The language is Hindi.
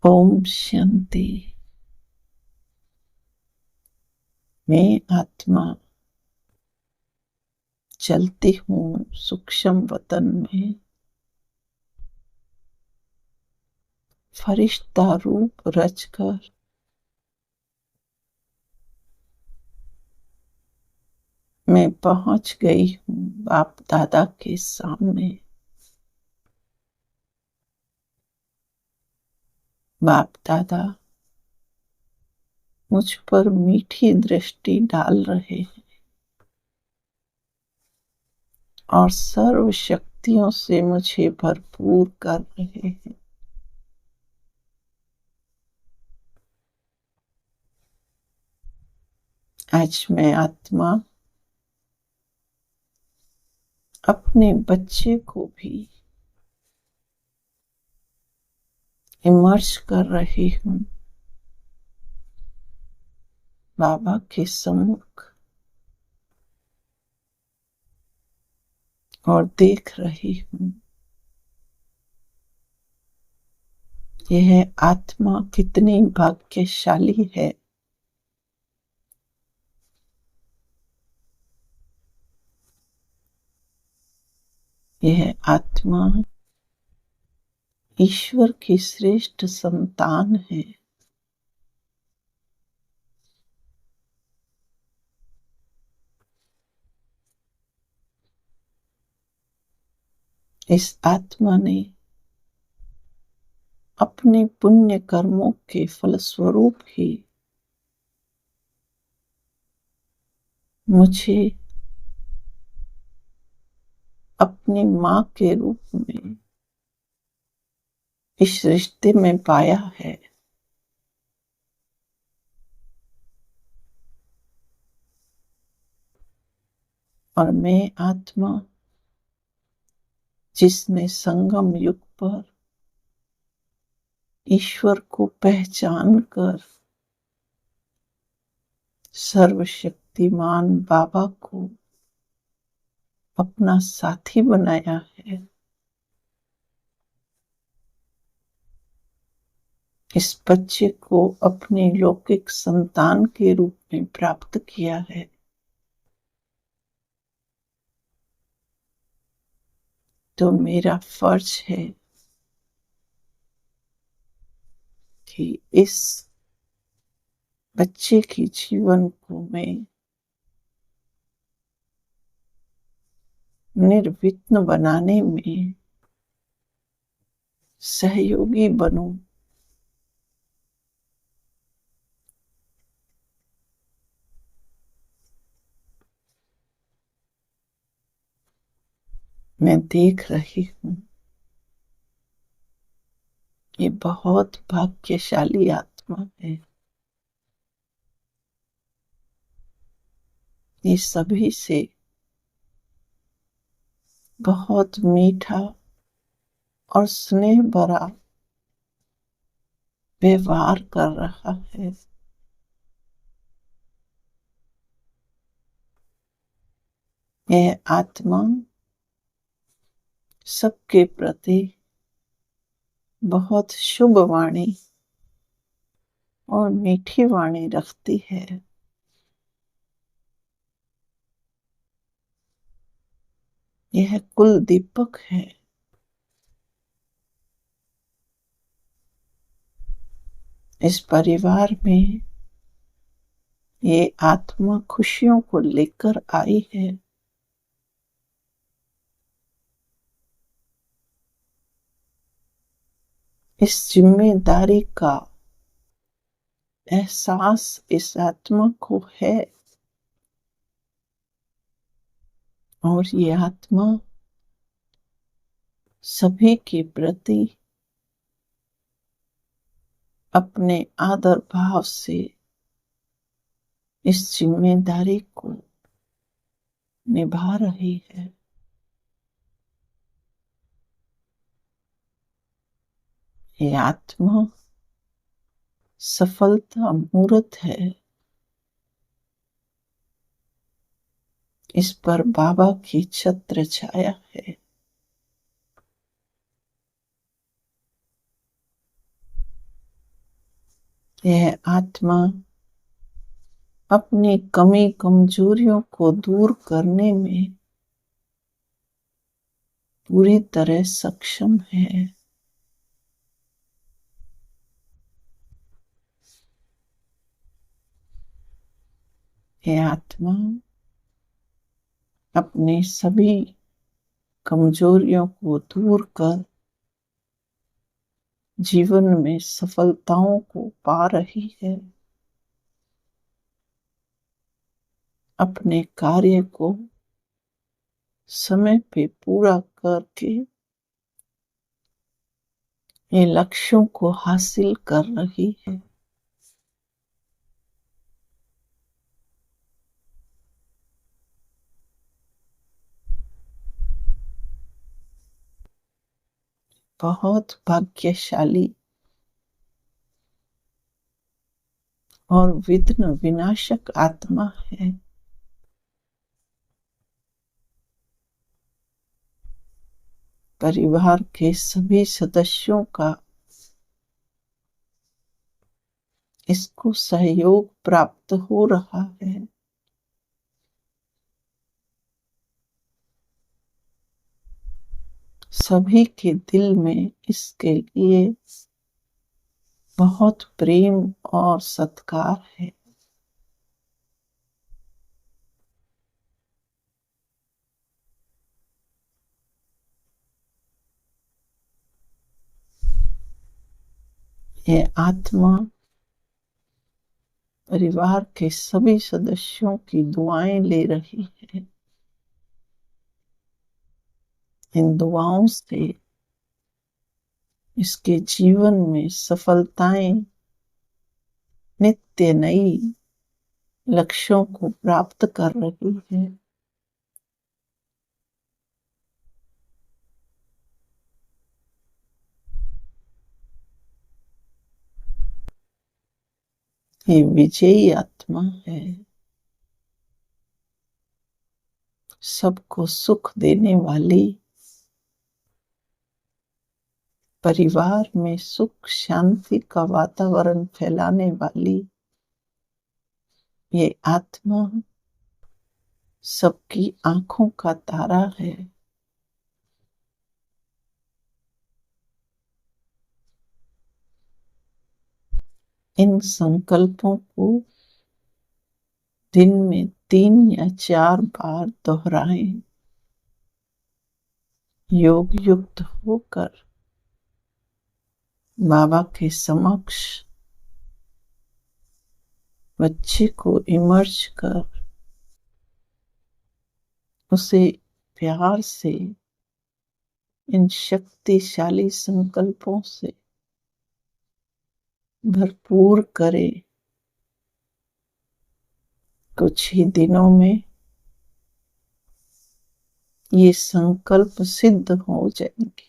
ओम शांति। मैं आत्मा चलती हूँ सूक्ष्म वतन में, फरिश्ता रूप रचकर मैं पहुंच गई हूँ बाप दादा के सामने। बाप दादा मुझ पर मीठी दृष्टि डाल रहे हैं और सर्व शक्तियों से मुझे भरपूर कर रहे हैं। आज मैं आत्मा अपने बच्चे को भी इमर्ज कर रही हूँ बाबा के सम्मुख और देख रही हूँ यह आत्मा कितनी भाग्यशाली है। यह आत्मा ईश्वर की श्रेष्ठ संतान है। इस आत्मा ने अपने पुण्य कर्मों के फलस्वरूप ही मुझे अपनी मां के रूप में इस रिश्ते में पाया है। और मैं आत्मा जिसने संगम युग पर ईश्वर को पहचान कर सर्वशक्तिमान बाबा को अपना साथी बनाया है, इस बच्चे को अपनी लौकिक संतान के रूप में प्राप्त किया है। तो मेरा फर्ज है कि इस बच्चे के जीवन को मैं निर्विघ्न बनाने में सहयोगी बनूं। मैं देख रही हूं ये बहुत भाग्यशाली आत्मा है। ये सभी से बहुत मीठा और स्नेह भरा व्यवहार कर रहा है। यह आत्मा सबके प्रति बहुत शुभ वाणी और मीठी वाणी रखती है। यह कुल दीपक है। इस परिवार में ये आत्मा खुशियों को लेकर आई है। इस जिम्मेदारी का एहसास इस आत्मा को है और ये आत्मा सभी के प्रति अपने आदर भाव से इस जिम्मेदारी को निभा रही है। ये आत्मा सफलता मूर्त है। इस पर बाबा की छत्र छाया है। यह आत्मा अपनी कमी कमजोरियों को दूर करने में पूरी तरह सक्षम है। यह आत्मा अपनी सभी कमजोरियों को दूर कर जीवन में सफलताओं को पा रही है। अपने कार्य को समय पे पूरा करके ये लक्ष्यों को हासिल कर रही है। बहुत भाग्यशाली और विघ्न विनाशक आत्मा है। परिवार के सभी सदस्यों का इसको सहयोग प्राप्त हो रहा है। सभी के दिल में इसके लिए बहुत प्रेम और सत्कार है। ये आत्मा परिवार के सभी सदस्यों की दुआएं ले रही है। इन दुआओं से इसके जीवन में सफलताएं नित्य नई लक्ष्यों को प्राप्त कर रही है। ये विजयी आत्मा है। सबको सुख देने वाली, परिवार में सुख शांति का वातावरण फैलाने वाली ये आत्मा सबकी आंखों का तारा है। इन संकल्पों को दिन में 3 या 4 बार दोहराएं। योग युक्त होकर बाबा के समक्ष बच्चे को इमर्ज कर उसे प्यार से इन शक्तिशाली संकल्पों से भरपूर करे। कुछ ही दिनों में ये संकल्प सिद्ध हो जाएंगे।